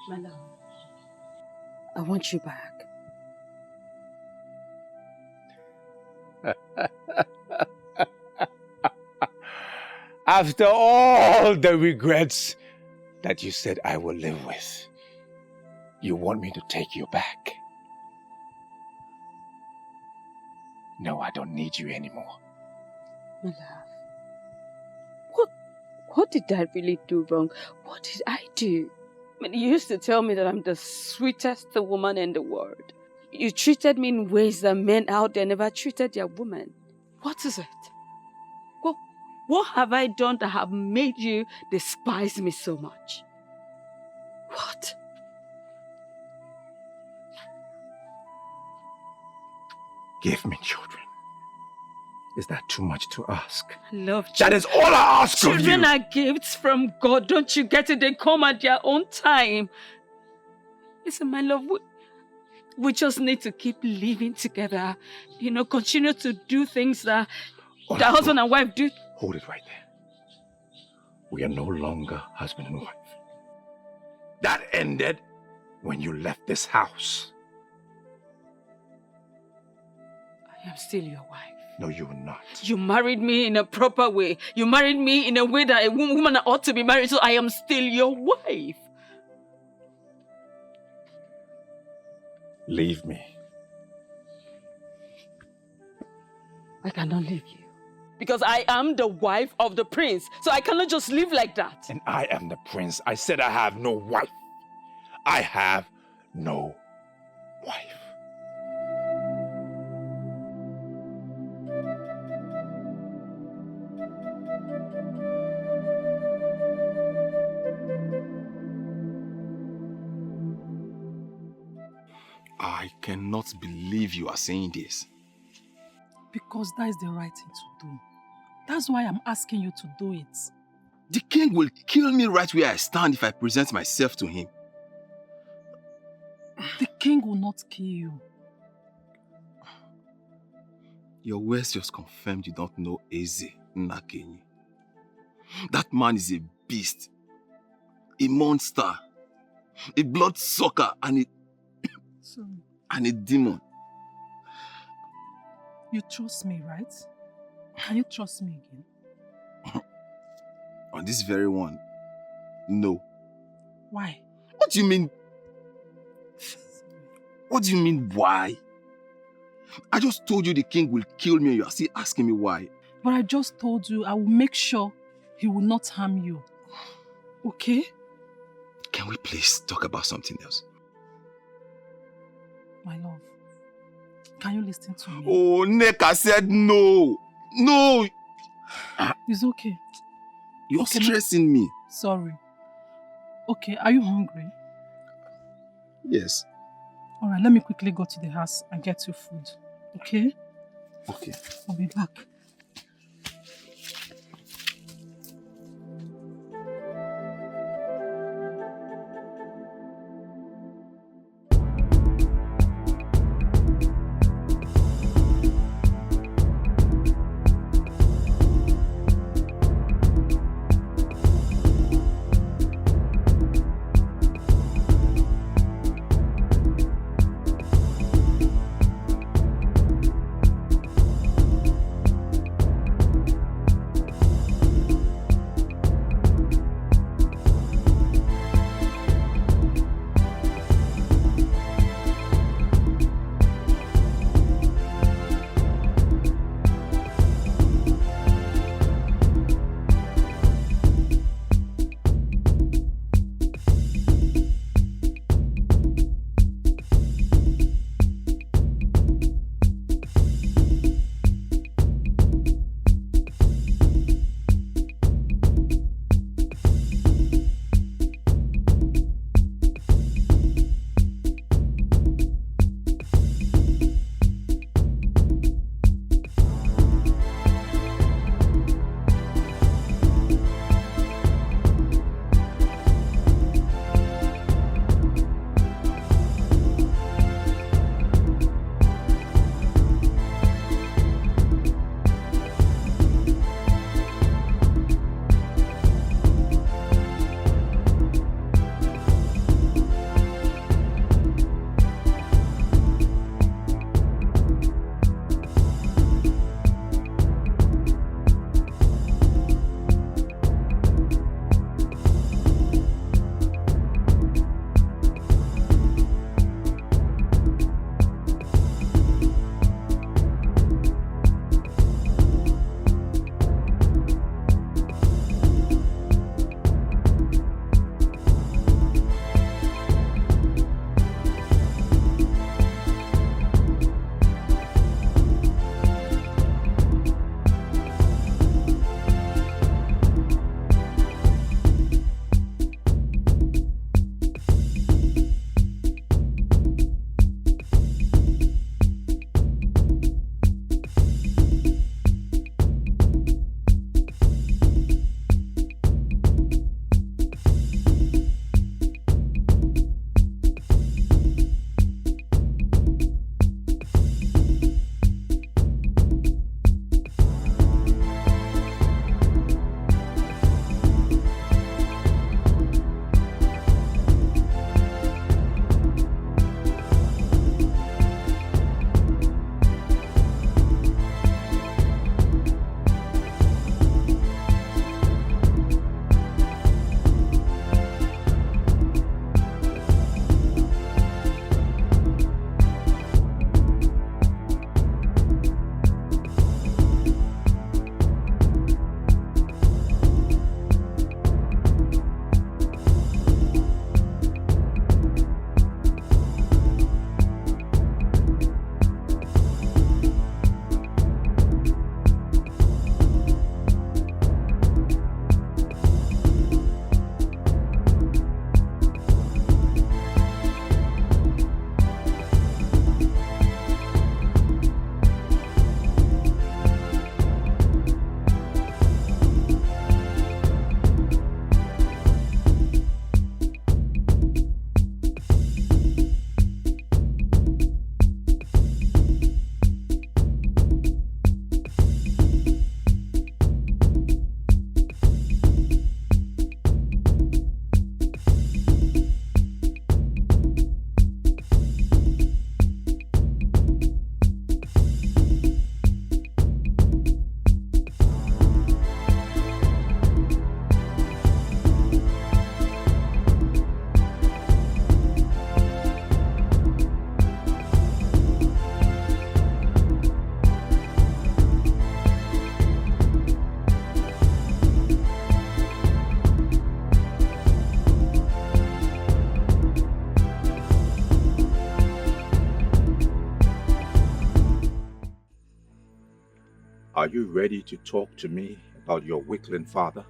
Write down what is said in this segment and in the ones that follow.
My love, I want you back. After all the regrets that you said I will live with, you want me to take you back? No, I don't need you anymore. My love, what did I really do wrong? What did I do? I mean, you used to tell me that I'm the sweetest woman in the world. You treated me in ways that men out there never treated their women. What is it? What have I done that have made you despise me so much? What? Give me children. Is that too much to ask? I love children. That is all I ask of you. Children are gifts from God. Don't you get it? They come at their own time. Listen, my love, we just need to keep living together. You know, continue to do things that the husband and wife do. Hold it right there. We are no longer husband and wife. That ended when you left this house. I am still your wife. No, you are not. You married me in a proper way. You married me in a way that a woman ought to be married, so I am still your wife. Leave me. I cannot leave you. Because I am the wife of the prince, so I cannot just live like that. And I am the prince. I said I have no wife. I have no wife. I cannot believe you are saying this. Because that is the right thing to do. That's why I'm asking you to do it. The king will kill me right where I stand if I present myself to him. The king will not kill you. Your words just confirmed you don't know Eze Nnakenyi. That man is a beast, a monster, a bloodsucker, and a demon. You trust me, right? Can you trust me again? On this very one, no. Why? What do you mean? What do you mean, why? I just told you the king will kill me and you are still asking me why. But I just told you I will make sure he will not harm you. Okay? Can we please talk about something else? My love, can you listen to me? Oh, Neka said no. No. It's okay. You're stressing me. Sorry. Okay, are you hungry? Yes. Alright, let me quickly go to the house and get you food. Okay? Okay. I'll be back. Are you ready to talk to me about your weakling father?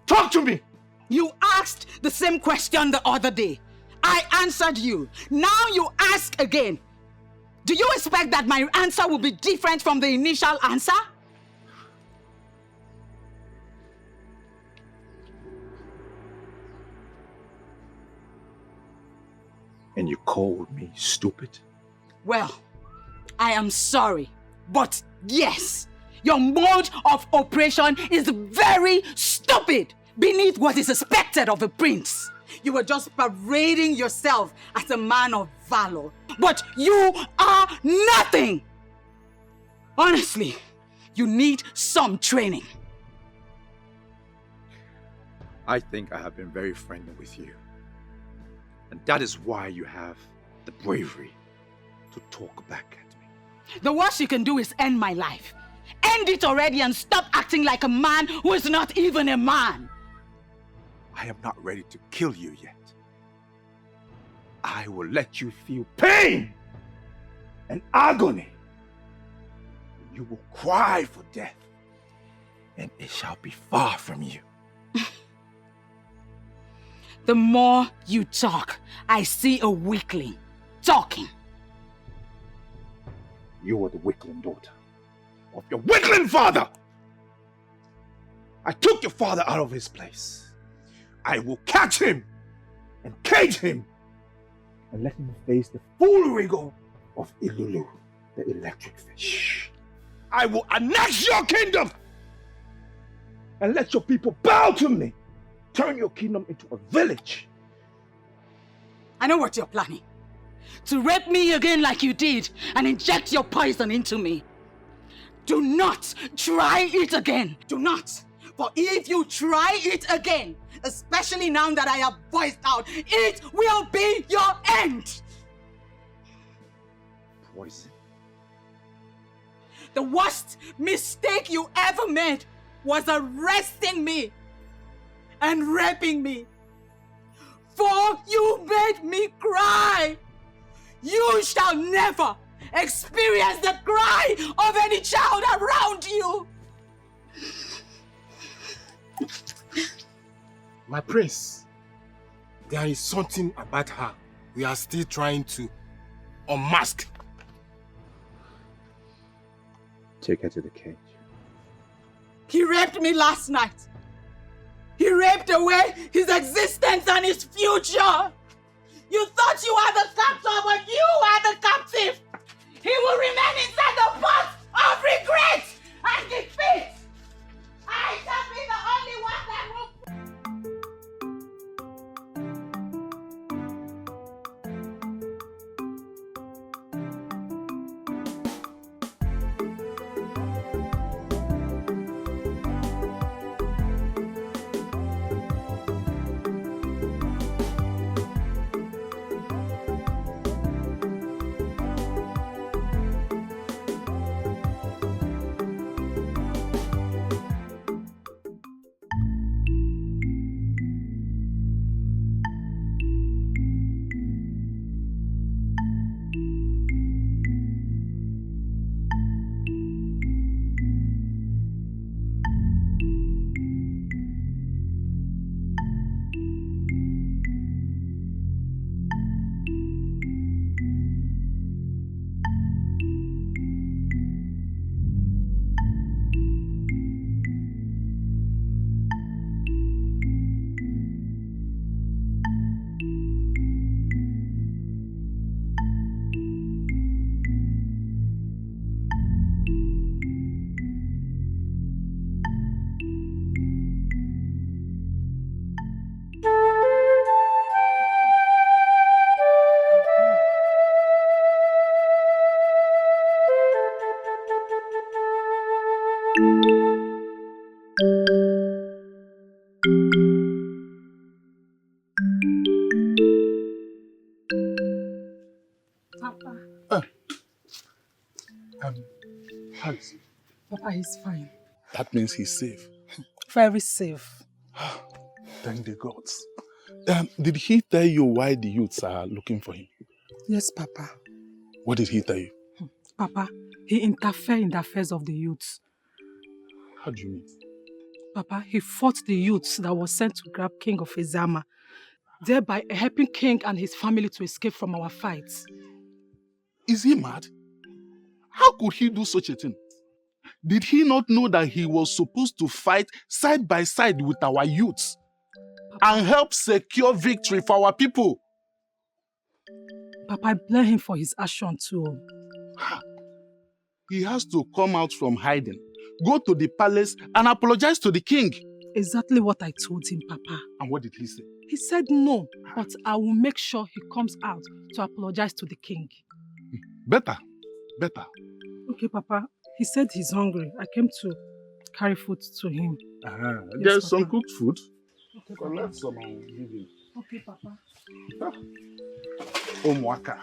Talk to me! You asked the same question the other day. I answered you. Now you ask again. Do you expect that my answer will be different from the initial answer? And you called me stupid? Well, I am sorry, but yes, your mode of operation is very stupid beneath what is expected of a prince. You were just parading yourself as a man of valor, but you are nothing. Honestly, you need some training. I think I have been very friendly with you. And that is why you have the bravery to talk back at me. The worst you can do is end my life. End it already and stop acting like a man who is not even a man. I am not ready to kill you yet. I will let you feel pain and agony. You will cry for death, and it shall be far from you. The more you talk, I see a weakling talking. You are the weakling daughter of your weakling father. I took your father out of his place. I will catch him and cage him and let him face the full rigor of Ilulu, the electric fish. I will annex your kingdom and let your people bow to me. Turn your kingdom into a village. I know what you're planning. To rape me again like you did and inject your poison into me. Do not try it again. Do not. For if you try it again, especially now that I have voiced out, it will be your end. Poison. The worst mistake you ever made was arresting me and raping me. For you made me cry. You shall never experience the cry of any child around you. My prince, there is something about her we are still trying to unmask. Take her to the cage. He raped me last night. He raped away his existence and his future. You thought you were the captor, but you are the captive. He will remain inside the pot of regret and defeat. I shall be the only one that will. How is he? Papa is fine. That means he's safe. Very safe. Thank the gods. Did he tell you why the youths are looking for him? Yes, Papa. What did he tell you? Papa, he interfered in the affairs of the youths. How do you mean? Papa, he fought the youths that was sent to grab King of Izama, thereby helping King and his family to escape from our fights. Is he mad? How could he do such a thing? Did he not know that he was supposed to fight side by side with our youths and help secure victory for our people? Papa, I blame him for his action too. He has to come out from hiding, go to the palace and apologize to the king. Exactly what I told him, Papa. And what did he say? He said no, but I will make sure he comes out to apologize to the king. Better. Okay, Papa. He said he's hungry. I came to carry food to him. Yes, There's some cooked food. Okay, Collect some and give him. Okay, Papa. Omwaka.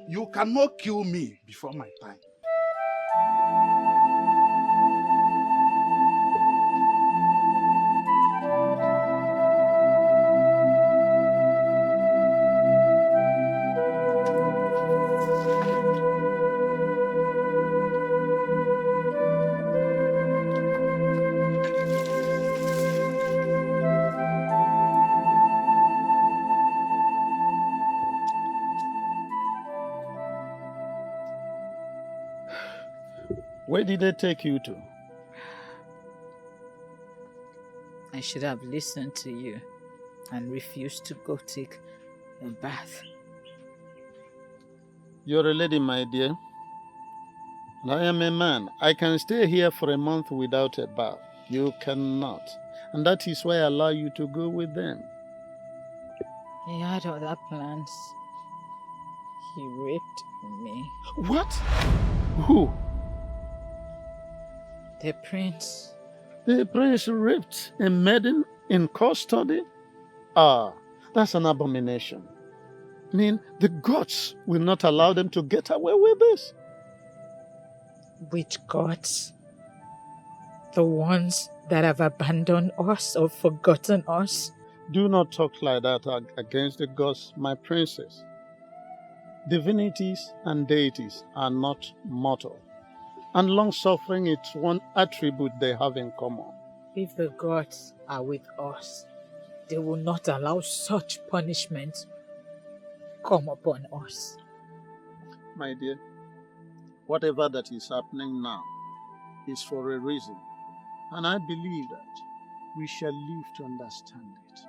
You cannot kill me before my time. Where did they take you to? I should have listened to you and refused to go take a bath. You're a lady, my dear. And I am a man. I can stay here for a month without a bath. You cannot. And that is why I allow you to go with them. He had other plans. He raped me. What? Who? The prince. The prince raped a maiden in custody? Ah, that's an abomination. I mean, the gods will not allow them to get away with this. Which gods? The ones that have abandoned us or forgotten us? Do not talk like that against the gods, my princess. Divinities and deities are not mortal, and long-suffering is one attribute they have in common. If the gods are with us, they will not allow such punishment come upon us. My dear, whatever that is happening now is for a reason, and I believe that we shall live to understand it.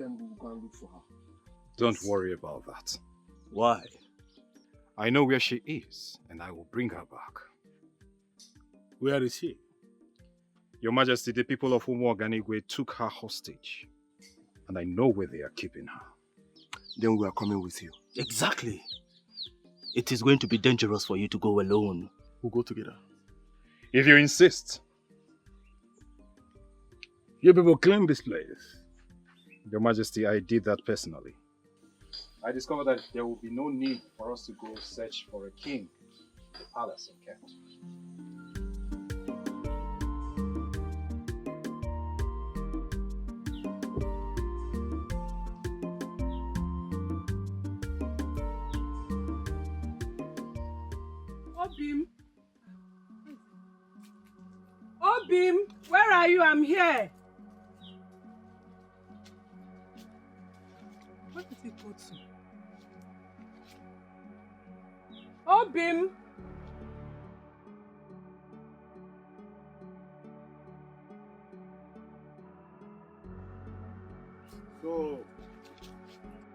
then we'll go and look for her. Don't worry about that. Why? I know where she is, and I will bring her back. Where is she? Your Majesty, the people of Umuoganigwe took her hostage, and I know where they are keeping her. Then we are coming with you. Exactly. It is going to be dangerous for you to go alone. We'll go together. If you insist. You people claim this place. Your Majesty, I did that personally. I discovered that there will be no need for us to go search for a king in the palace of Kent. Obim! Obim! Where are you? I'm here! Where did he go to? Obim! So,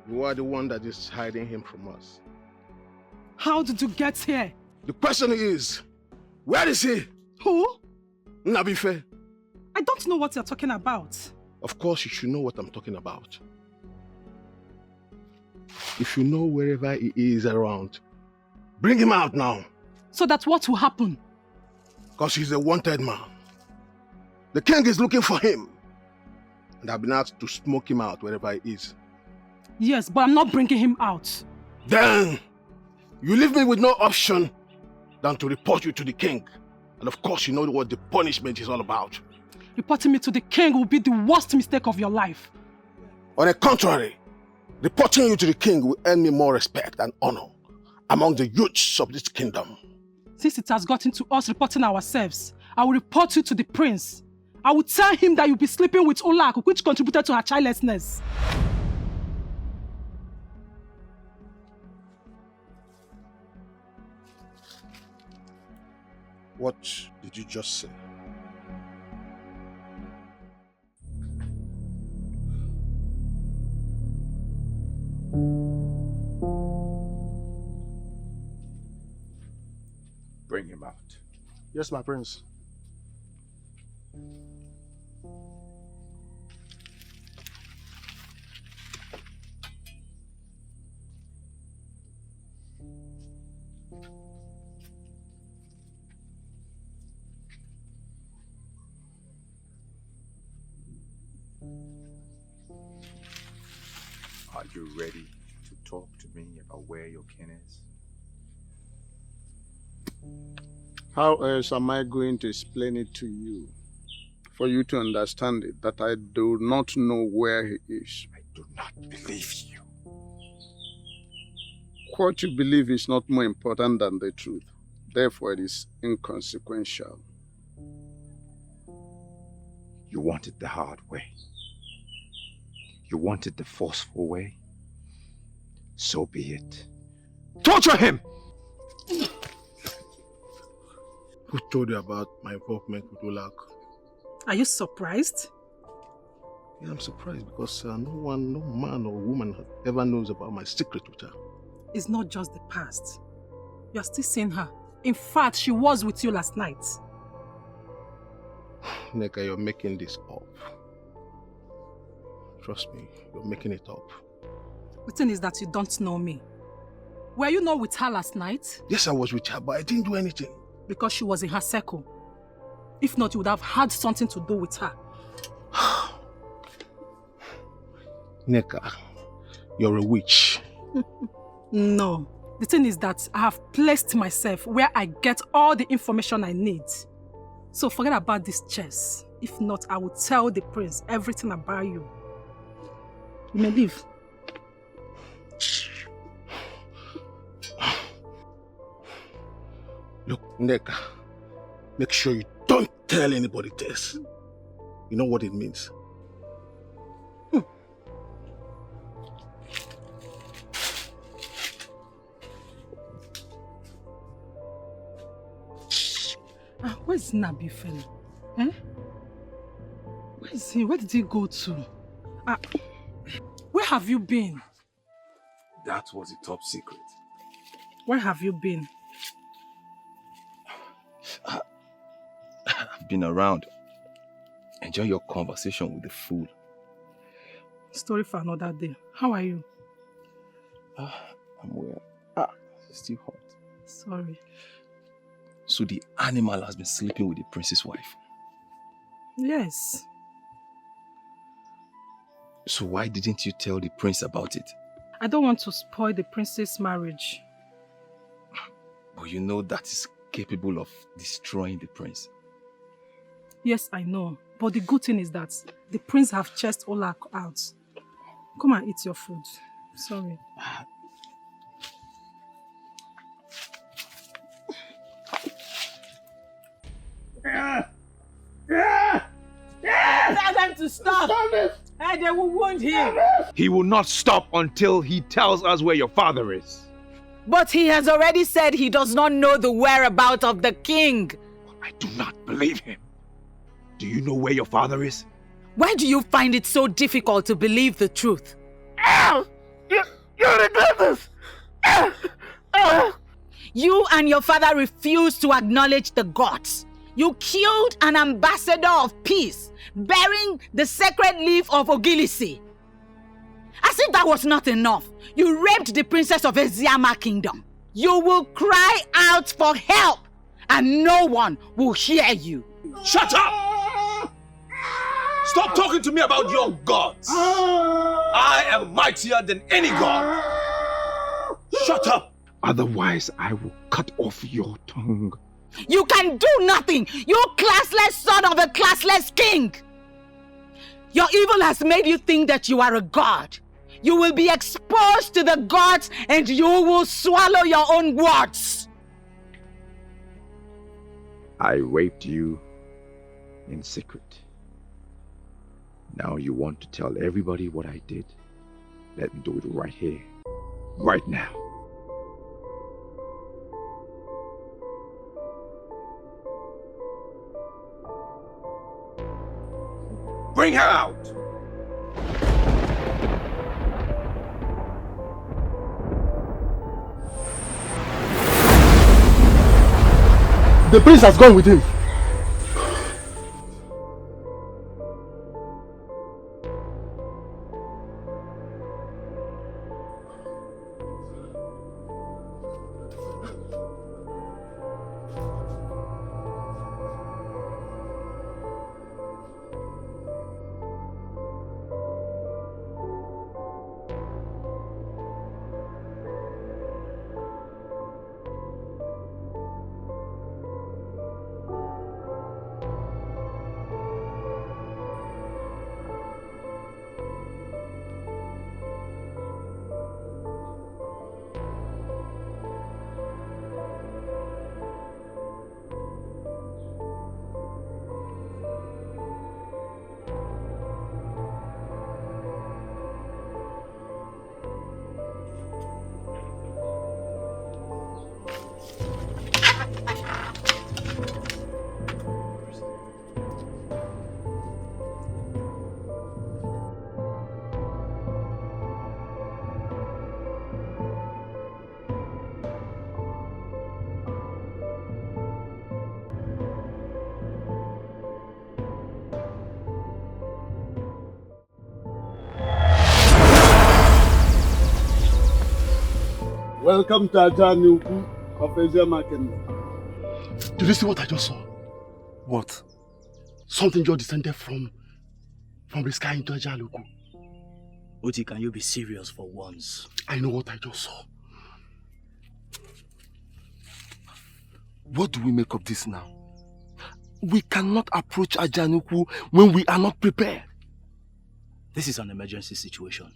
you are the one that is hiding him from us. How did you get here? The question is, where is he? Who? Nabife. I don't know what you're talking about. Of course you should know what I'm talking about. If you know wherever he is around, bring him out now. So that what will happen? Because he's a wanted man. The king is looking for him. And I've been asked to smoke him out wherever he is. Yes, but I'm not bringing him out. Then, you leave me with no option than to report you to the king. And of course you know what the punishment is all about. Reporting me to the king will be the worst mistake of your life. On the contrary, reporting you to the king will earn me more respect and honor among the youths of this kingdom. Since it has gotten to us reporting ourselves, I will report you to the prince. I will tell him that you'll be sleeping with Olak, which contributed to her childlessness. What did you just say? Bring him out. Yes, my prince. Are you ready to talk to me about where your kin is? How else am I going to explain it to you? For you to understand it, that I do not know where he is. I do not believe you. What you believe is not more important than the truth. Therefore, it is inconsequential. You wanted the hard way. You wanted the forceful way. So be it. Torture him! Who told you about my involvement with Olak? Are you surprised? Yeah, I'm surprised because no man or woman ever knows about my secret with her. It's not just the past. You're still seeing her. In fact, she was with you last night. Neka, you're making this up. Trust me, you're making it up. The thing is that you don't know me. Were you not with her last night? Yes, I was with her, but I didn't do anything. Because she was in her circle. If not, you would have had something to do with her. Neka, you're a witch. No. The thing is that I have placed myself where I get all the information I need. So forget about this chess. If not, I will tell the prince everything about you. You may leave. Look, Neka, make sure you don't tell anybody this. You know what it means? Where's Nabi fellow? Eh? Where is he? Where did he go to? Where have you been? That was a top secret. Where have you been? I've been around. Enjoy your conversation with the fool. Story for another day. How are you? I'm well. It's still hot. Sorry. So the animal has been sleeping with the prince's wife? Yes. So why didn't you tell the prince about it? I don't want to spoil the prince's marriage. But you know that is capable of destroying the prince. Yes, I know. But the good thing is that the prince have chased Ola out. Come and eat your food. Sorry. Tell them to stop. Hey, they will wound him. He will not stop until he tells us where your father is. But he has already said he does not know the whereabouts of the king. I do not believe him. Do you know where your father is? Why do you find it so difficult to believe the truth? You regret this! You and your father refused to acknowledge the gods. You killed an ambassador of peace, bearing the sacred leaf of Ogilisi. As if that was not enough, you raped the princess of Eziama kingdom. You will cry out for help, and no one will hear you. Shut up! Stop talking to me about your gods! I am mightier than any god! Shut up! Otherwise, I will cut off your tongue. You can do nothing, you classless son of a classless king! Your evil has made you think that you are a god. You will be exposed to the gods and you will swallow your own words. I raped you in secret. Now you want to tell everybody what I did. Let me do it right here, right now. Bring her out! The prince has gone with him. Welcome to Ajanuku of Eziama Kingdom. Did you see what I just saw? What? Something just descended from the sky into Ajanuku. Uti, can you be serious for once? I know what I just saw. What do we make of this now? We cannot approach Ajanuku when we are not prepared. This is an emergency situation.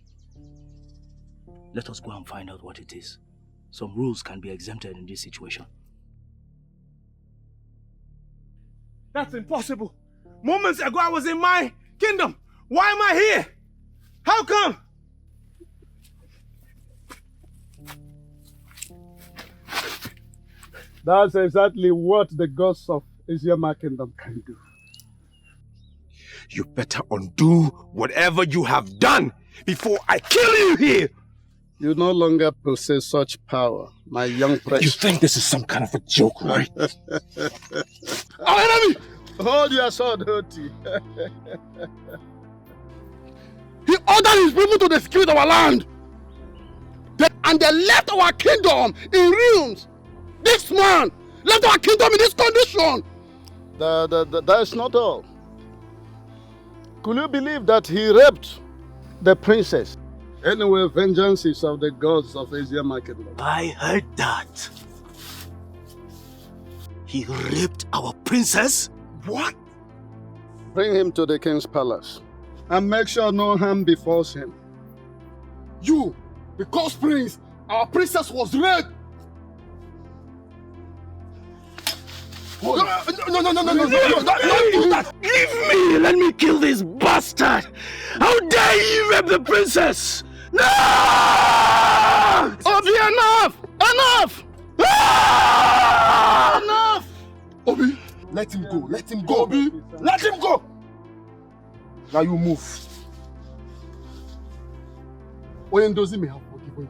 Let us go and find out what it is. Some rules can be exempted in this situation. That's impossible. Moments ago I was in my kingdom. Why am I here? How come? That's exactly what the gods of Eziama Kingdom can do. You better undo whatever you have done before I kill you here! You no longer possess such power, my young prince. You think this is some kind of a joke, right? Our enemy! Hold your sword, Hoti. He ordered his people to execute our land. And they left our kingdom in ruins. This man left our kingdom in this condition. That's not all. Could you believe that he raped the princess? Anyway, vengeance is of the gods of Asia Market. I heard that. He raped our princess? What? Bring him to the king's palace and make sure no harm befalls him. You, because prince, our princess was raped. No, don't do that! Leave me! Let me kill this bastard! How dare you rape the princess! No! Obi, enough! Enough! Ah! Enough! Obi, let him go. Let him go, Obi. Let him go. Now you move. Oyendozi may have forgiven you.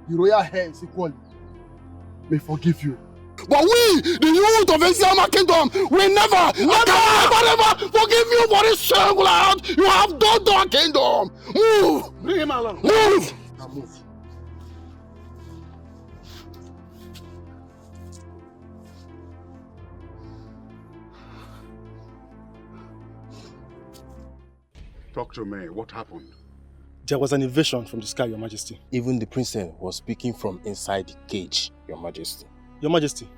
The royal heirs equally may forgive you. But we, the youth of Asia Kingdom, will never forgive you for this shame out you have done to our kingdom. Move! Bring him along. Move! Now move. Talk to me. What happened? There was an invasion from the sky, Your Majesty. Even the princess was speaking from inside the cage, Your Majesty. Your Majesty,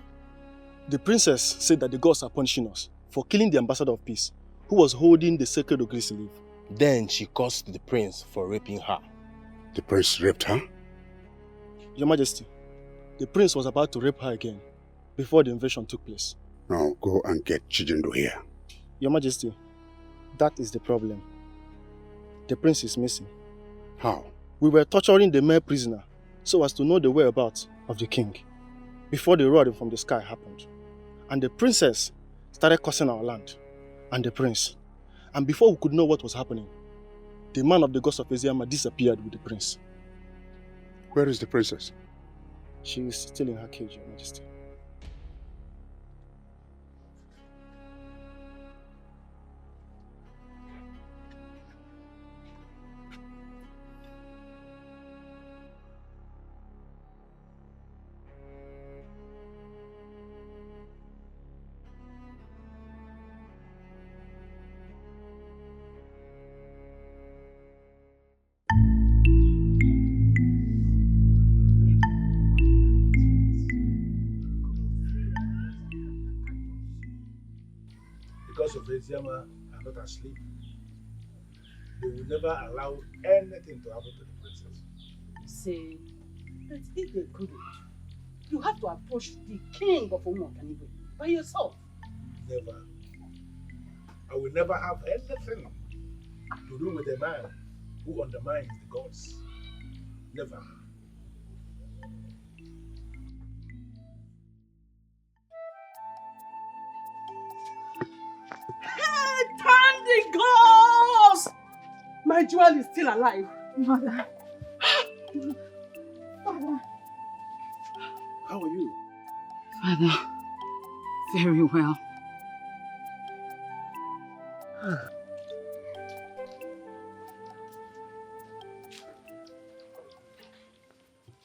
the princess said that the gods are punishing us for killing the ambassador of peace, who was holding the sacred Ogrizi leaf. Then she cursed the prince for raping her. The prince raped her? Your Majesty, the prince was about to rape her again before the invasion took place. Now go and get Chijindo here. Your Majesty, that is the problem. The prince is missing. How? We were torturing the male prisoner so as to know the whereabouts of the king before the roaring from the sky happened. And the princess started cursing our land and the prince. And before we could know what was happening, the man of the gods of Eziyama disappeared with the prince. Where is the princess? She is still in her cage, Your Majesty. Because of Eziyama are not asleep, they will never allow anything to happen to the princess. Say, but if they couldn't, you have to approach the king of Umuokaniwe by yourself. Never. I will never have anything to do with a man who undermines the gods. Never. Hey, thank the gods! My jewel is still alive. Mother. Father. How are you? Father, very well.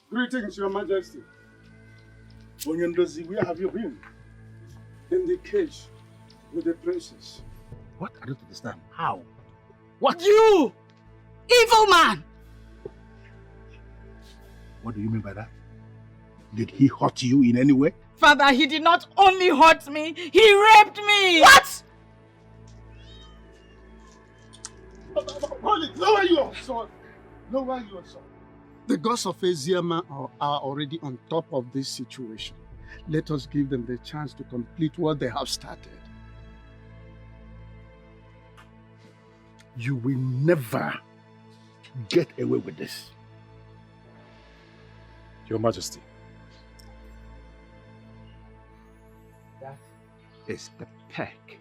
Greetings, Your Majesty. Onyendozi, where have you been? In the cage with the princess. What? I don't understand. How? What? You! Evil man! What do you mean by that? Did he hurt you in any way? Father, he did not only hurt me, he raped me! What? Lower your sword. Lower your sword. The gods of Eziyama are already on top of this situation. Let us give them the chance to complete what they have started. You will never get away with this. Your Majesty. That is the peck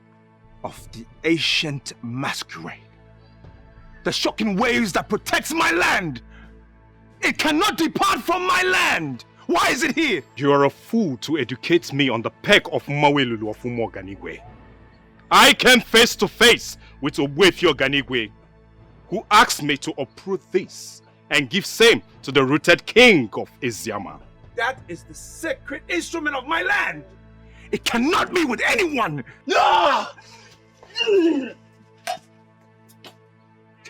of the ancient masquerade. The shocking waves that protects my land. It cannot depart from my land. Why is it here? You are a fool to educate me on the peg of Mawelulu of Umoganigwe. I came face to face with Obwefio Ganigwe, who asked me to uproot this and give same to the rooted king of Eziama. That is the sacred instrument of my land. It cannot be with anyone. No!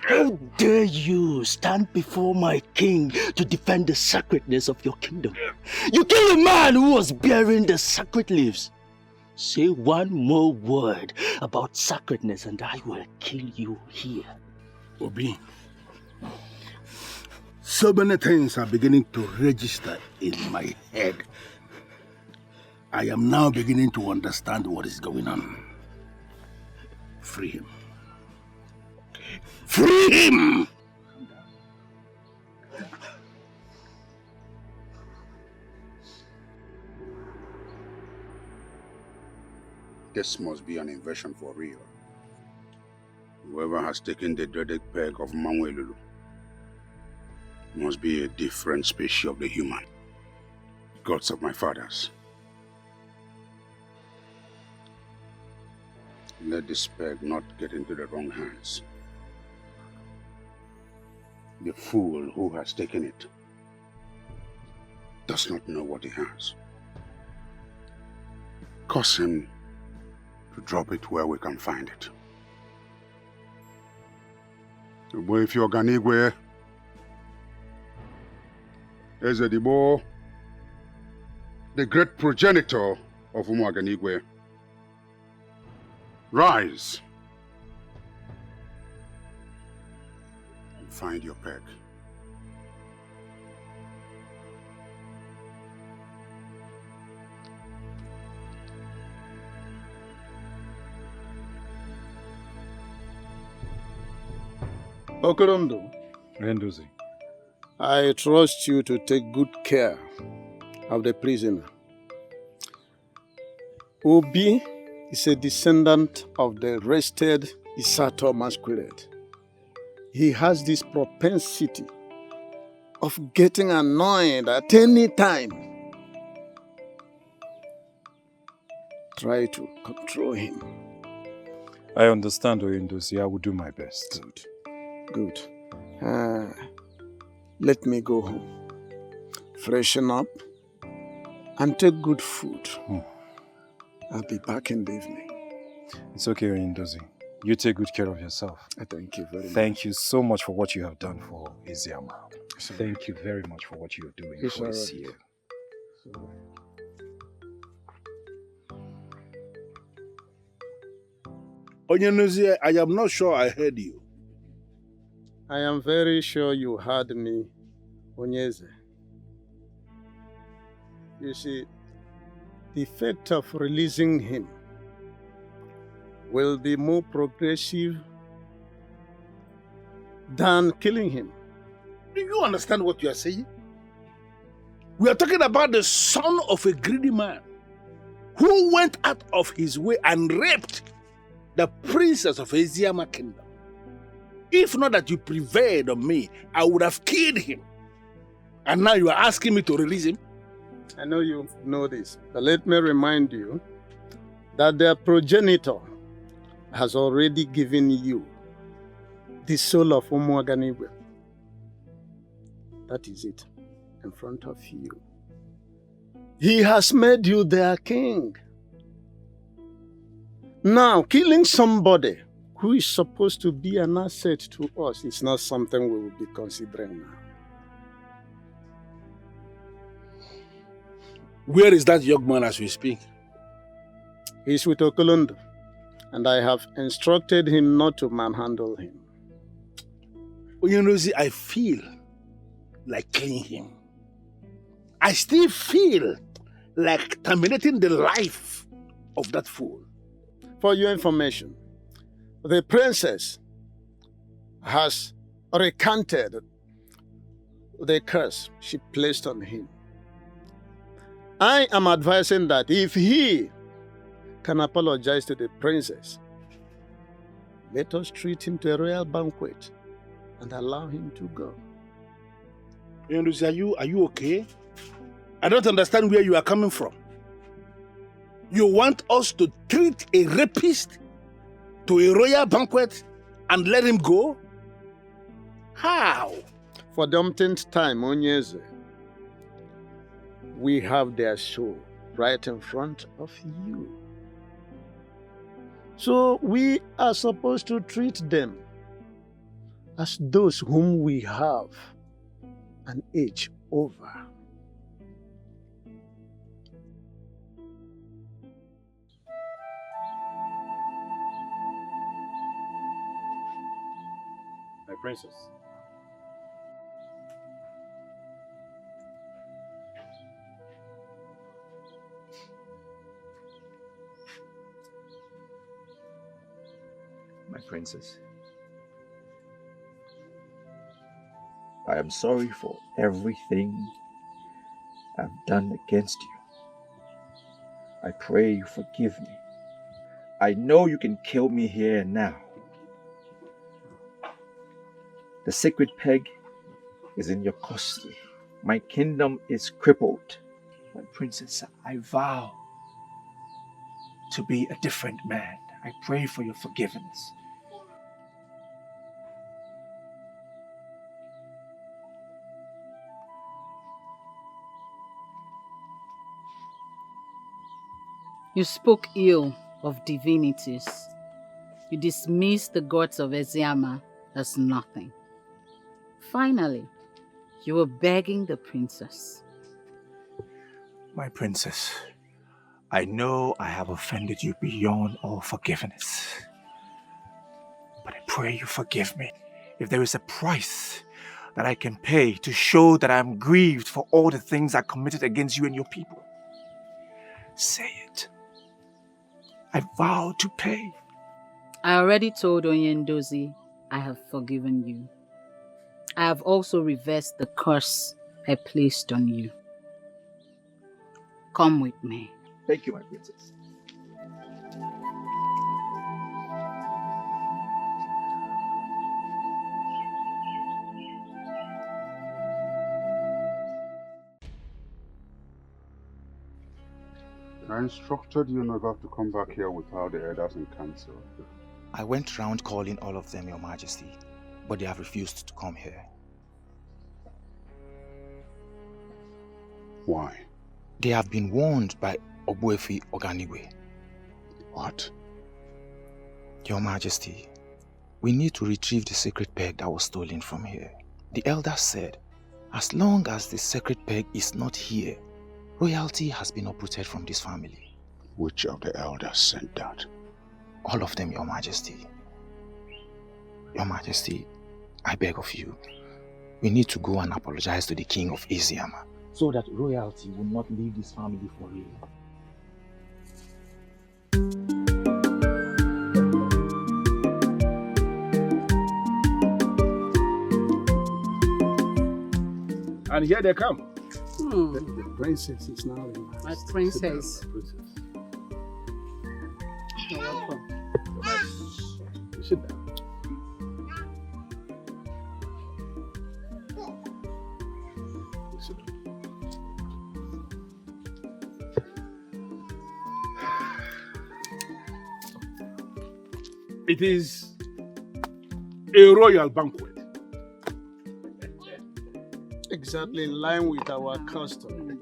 How dare you stand before my king to defend the sacredness of your kingdom? You killed a man who was bearing the sacred leaves. Say one more word about sacredness and I will kill you here. Obi, so many things are beginning to register in my head. I am now beginning to understand what is going on. Free him. Free him! This must be an invasion for real. Whoever has taken the dreaded peg of Mawelulu must be a different species of the human. Gods of my fathers. Let this peg not get into the wrong hands. The fool who has taken it does not know what he has. Cause him to drop it where we can find it. If you're Ganigwe, Ezedibo, the great progenitor of Umuaganigwe, rise and find your peg. Okorondo, Rendozi. I trust you to take good care of the prisoner. Obi is a descendant of the arrested Isato masquerade. He has this propensity of getting annoyed at any time. Try to control him. I understand, Oyendozi. I will do my best. Good. Let me go home. Freshen up and take good food. I'll be back in the evening. It's okay, Oyendozi. You take good care of yourself. Thank you very much. Thank you so much for what you have done for Eziama. Thank you very much for what you are doing for this year. Onyenuzie, I am not sure I heard you. I am very sure you heard me, Onyeze. You see, the effect of releasing him will be more progressive than killing him. Do you understand what you are saying? We are talking about the son of a greedy man who went out of his way and raped the princess of Eziama kingdom. If not that you prevailed on me, I would have killed him. And now you are asking me to release him? I know you know this, but let me remind you that their progenitor has already given you the soul of Umuaganigwe. That is it, in front of you. He has made you their king. Now, killing somebody who is supposed to be an asset to us is not something we will be considering now. Where is that young man as we speak? He's with Okolondo, and I have instructed him not to manhandle him. Onyenuzi, I feel like killing him. I still feel like terminating the life of that fool. For your information, the princess has recanted the curse she placed on him. I am advising that if he can apologize to the princess, let us treat him to a royal banquet and allow him to go. Are you okay? I don't understand where you are coming from. You want us to treat a rapist to a royal banquet and let him go? How? For the umpteenth time, Onyeze, we have their show right in front of you. So we are supposed to treat them as those whom we have an age over. My princess. My princess, I am sorry for everything I've done against you. I pray you forgive me. I know you can kill me here and now. The sacred peg is in your custody. My kingdom is crippled. My princess, I vow to be a different man. I pray for your forgiveness. You spoke ill of divinities. You dismissed the gods of Eziama as nothing. Finally, you were begging the princess. My princess, I know I have offended you beyond all forgiveness. But I pray you forgive me. If there is a price that I can pay to show that I am grieved for all the things I committed against you and your people, say it. I vow to pay. I already told Onyendozi I have forgiven you. I have also reversed the curse I placed on you. Come with me. Thank you, my princess. I instructed you never to come back here without the elders in council. I went round calling all of them, Your Majesty, but they have refused to come here. Why? They have been warned by Ogbuefi Oganigwe. What? Your Majesty, we need to retrieve the sacred peg that was stolen from here. The elder said, as long as the sacred peg is not here, royalty has been uprooted from this family. Which of the elders said that? All of them, Your Majesty. Your Majesty, I beg of you, we need to go and apologize to the king of Eziama, so that royalty will not leave this family for real. And here they come. The princess is now in my princess. You're welcome. Sit down. It is a royal banquet. Exactly in line with our custom.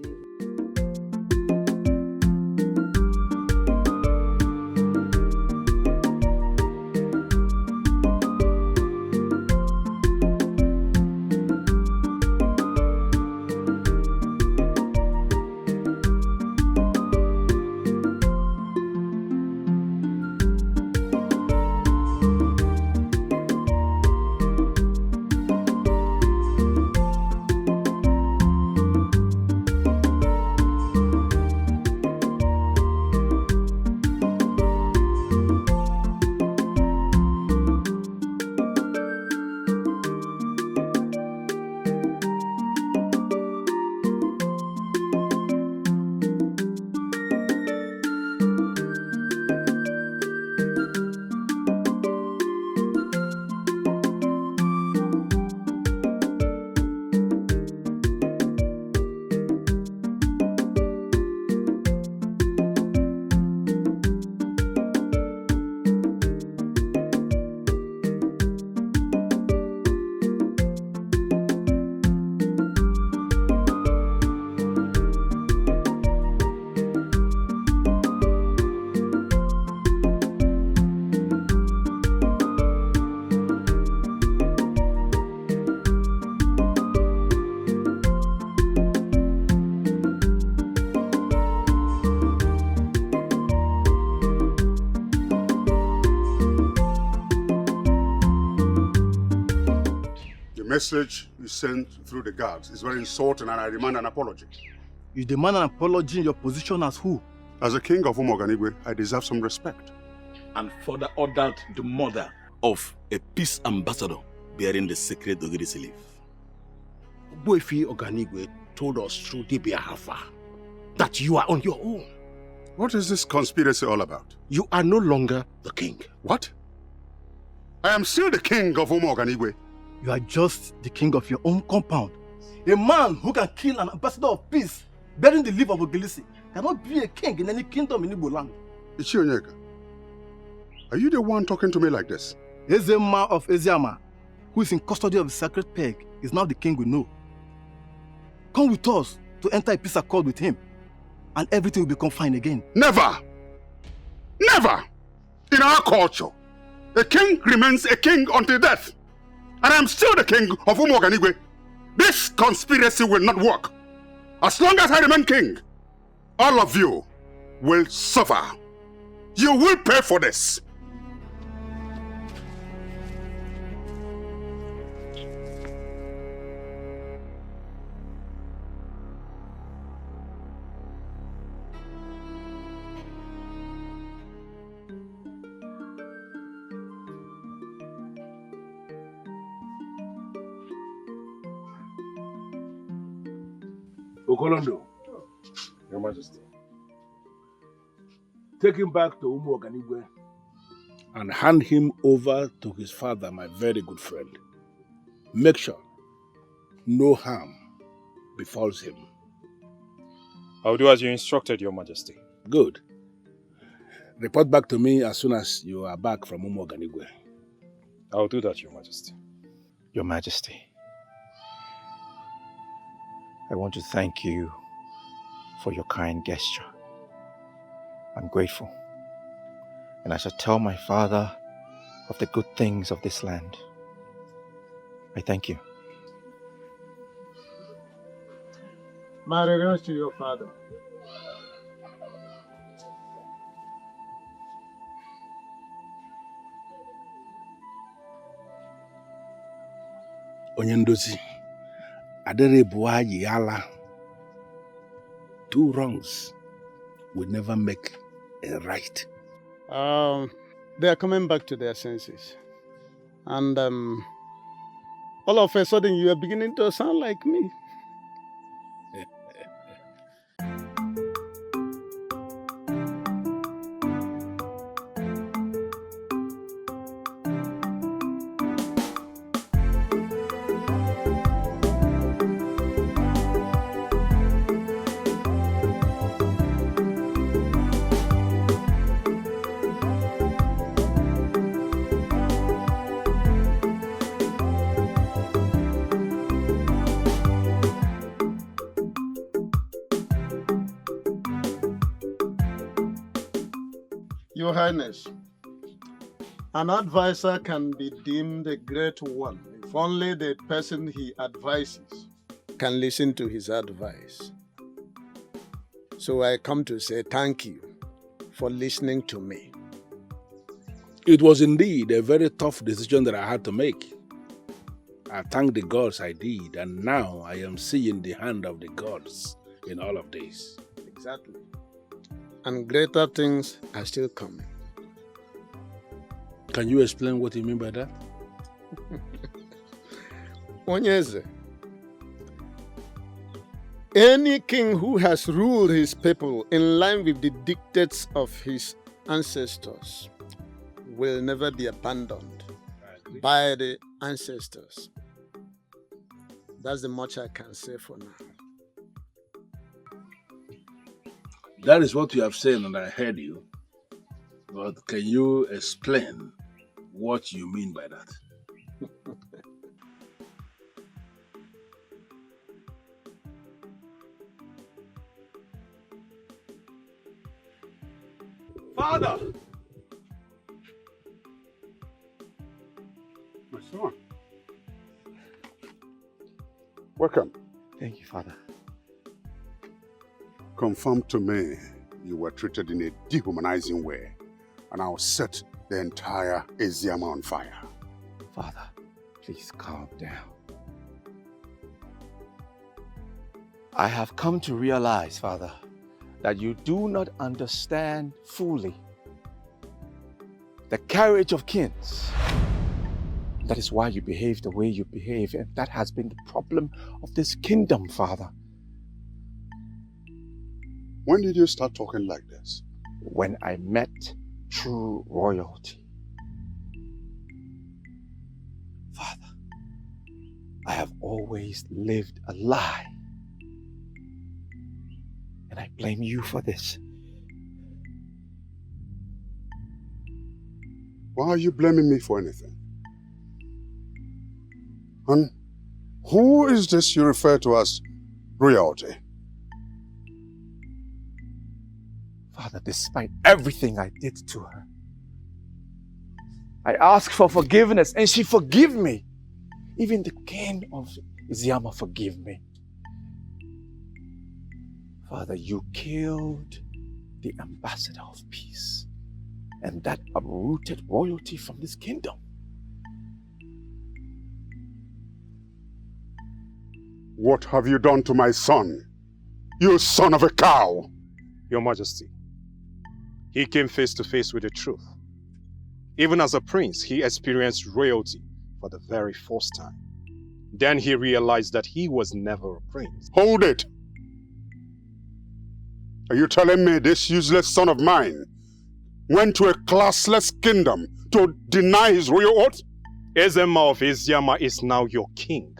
message you sent through the guards is very insulting and I demand an apology. You demand an apology in your position as who? As a king of Umuoganigwe, I deserve some respect. And further ordered the murder of a peace ambassador bearing the sacred Ogirisi leaf. Boifi Oganigwe told us through Dibia Hafa that you are on your own. What is this conspiracy all about? You are no longer the king. What? I am still the king of Umuoganigwe. You are just the king of your own compound. A man who can kill an ambassador of peace bearing the leaf of Ogilisi cannot be a king in any kingdom in Igbo land. Ichionyeka, are you the one talking to me like this? Ezema of Eziama, who is in custody of the sacred peg, is now the king we know. Come with us to enter a peace accord with him, and everything will become fine again. Never! Never! In our culture, a king remains a king until death. And I'm still the king of Umuoganigwe. This conspiracy will not work. As long as I remain king, all of you will suffer. You will pay for this. Okolondo, Your Majesty, take him back to Umuoganigwe and hand him over to his father, my very good friend. Make sure no harm befalls him. I'll do as you instructed, Your Majesty. Good. Report back to me as soon as you are back from Umuoganigwe. I'll do that, Your Majesty. Your Majesty, I want to thank you for your kind gesture. I'm grateful, and I shall tell my father of the good things of this land. I thank you. My regards to your father. Onyendozi, Adere Buayi Yala. 2 wrongs will never make a right. They are coming back to their senses. And all of a sudden you are beginning to sound like me. Your Highness, an advisor can be deemed a great one if only the person he advises can listen to his advice. So I come to say thank you for listening to me. It was indeed a very tough decision that I had to make. I thank the gods I did, and now I am seeing the hand of the gods in all of this. Exactly. And greater things are still coming. Can you explain what you mean by that? Onyeze, any king who has ruled his people in line with the dictates of his ancestors will never be abandoned by the ancestors. That's the much I can say for now. That is what you have said, and I heard you. But can you explain what you mean by that? Father! My son. Welcome. Thank you, Father. Confirm to me you were treated in a dehumanizing way, and I'll set the entire Eziama on fire. Father, please calm down. I have come to realize, Father, that you do not understand fully the carriage of kings. That is why you behave the way you behave, and that has been the problem of this kingdom, Father. When did you start talking like this? When I met true royalty. Father, I have always lived a lie. And I blame you for this. Why are you blaming me for anything? And who is this you refer to as royalty? Father, despite everything I did to her, I asked for forgiveness and she forgave me. Even the king of Iziama forgave me. Father, you killed the ambassador of peace, and that uprooted royalty from this kingdom. What have you done to my son? You son of a cow! Your Majesty, he came face to face with the truth. Even as a prince, he experienced royalty for the very first time. Then he realized that he was never a prince. Hold it! Are you telling me this useless son of mine went to a classless kingdom to deny his royal oath? Ezema of Eziama is now your king.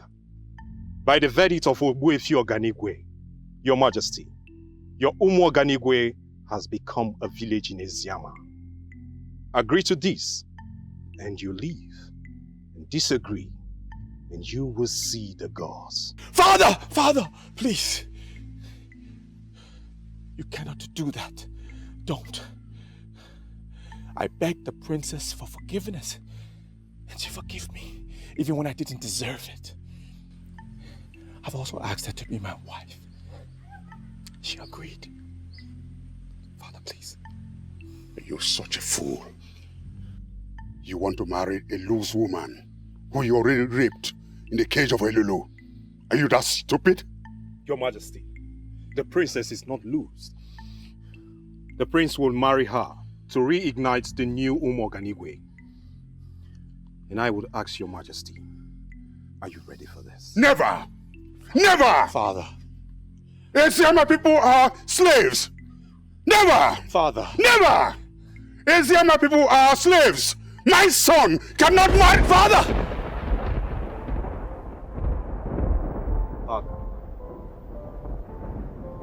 By the verdict of Ogbuefi Oganigwe, Your Majesty, your Umu Oganigwe has become a village in Eziama. Agree to this, and you leave. And disagree, and you will see the gods. Father! Father! Please! You cannot do that. Don't. I begged the princess for forgiveness, and she forgave me, even when I didn't deserve it. I've also asked her to be my wife. She agreed. Father, please. You're such a fool. You want to marry a loose woman who you already raped in the cage of Elulu. Are you that stupid? Your Majesty, the princess is not loose. The prince will marry her to reignite the new Umu Oganigwe. And I would ask Your Majesty, are you ready for this? Never! Never! Father. Eziama people are slaves! Never! Father. Never! Eziama people are slaves! My son cannot marry... Father!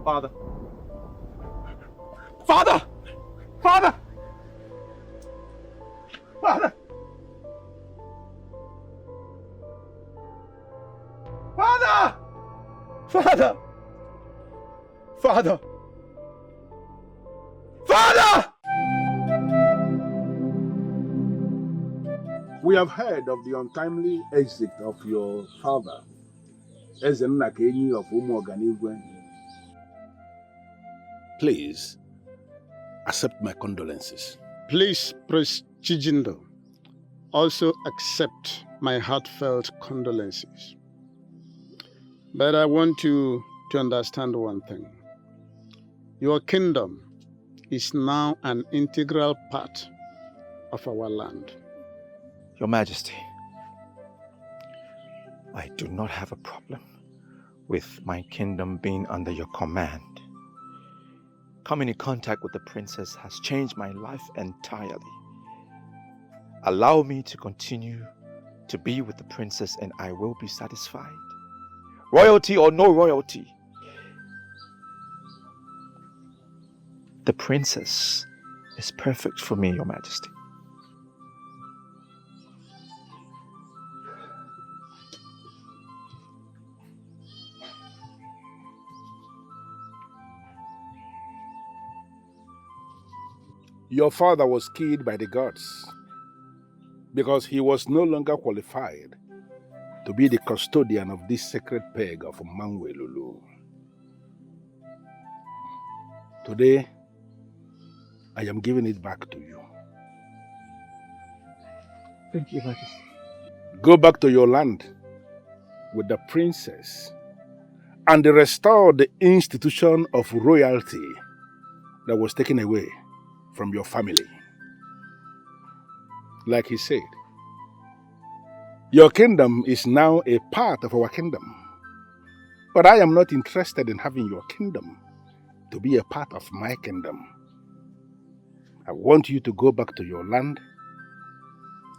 Father. Father! Father! Father! Father! Father! Father! Father! We have heard of the untimely exit of your father, Ezennakenyi of Umu Oganigwe. Please, accept my condolences. Please, Prince Chijindo, also accept my heartfelt condolences. But I want you to understand one thing. Your kingdom is now an integral part of our land. Your Majesty, I do not have a problem with my kingdom being under your command. Coming in contact with the princess has changed my life entirely. Allow me to continue to be with the princess and I will be satisfied. Royalty or no royalty, the princess is perfect for me, Your Majesty. Your father was killed by the gods because he was no longer qualified to be the custodian of this sacred peg of Mangwelulu. Today, I am giving it back to you. Thank you, Majesty. Go back to your land with the princess and restore the institution of royalty that was taken away from your family. Like he said, your kingdom is now a part of our kingdom. But I am not interested in having your kingdom to be a part of my kingdom. I want you to go back to your land,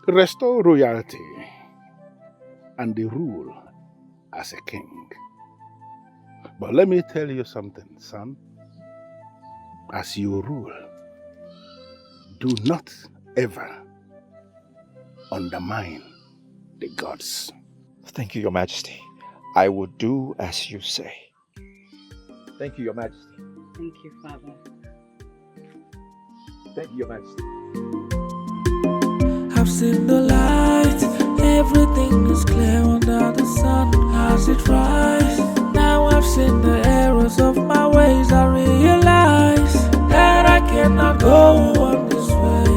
restore royalty, and rule as a king. But let me tell you something, son. As you rule, do not ever undermine the gods. Thank you, Your Majesty. I will do as you say. Thank you, Your Majesty. Thank you, Father. Thank you, Your Majesty. I've seen the light, everything is clear under the sun as it rises. Now I've seen the errors of my ways. I realize that I cannot go on this way.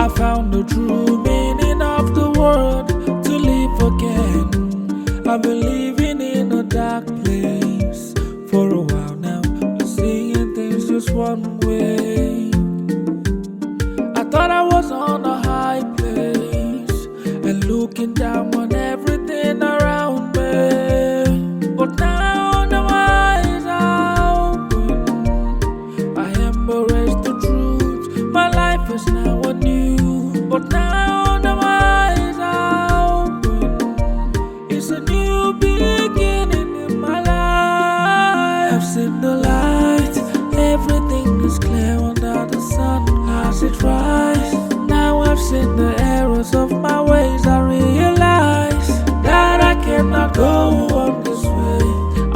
I found the true meaning of the word, to live again. I've been living in a dark place for a while now. Been seeing things just one way. I thought I was on a high place and looking down on everything around me. But now the eyes are open. I embrace the truth. My life is now anew. But now the eyes are open. It's a new beginning in my life. I've seen the light. Everything is clear under the sun as it rises. Now I've seen the errors of my ways. I realize that I cannot go on this way.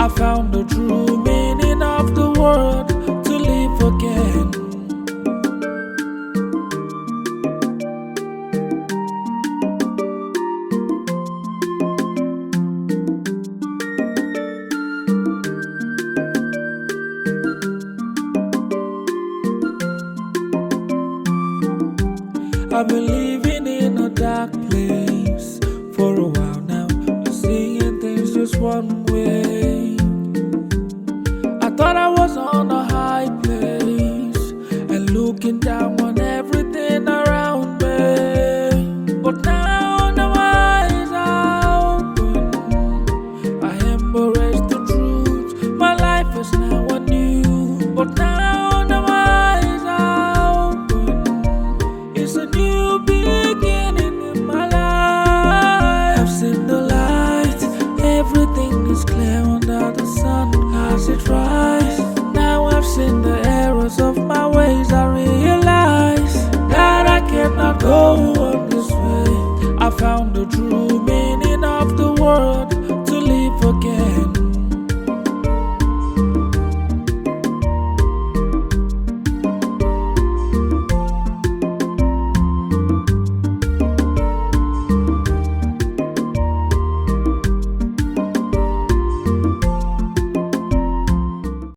I found the true meaning of the word, to live again. I've been living in a dark place for a while now. Been seeing things just one way. I thought I was on a high place and looking down on everything around me. But now the eyes are open. I embrace the truth. My life is now anew. But now the eyes are open. It's a new beginning in my life. I've seen the light. Everything is clear under the sun as it rises. Now I've seen the errors of my ways. I realize that I cannot go on this way. I found the true meaning of the word,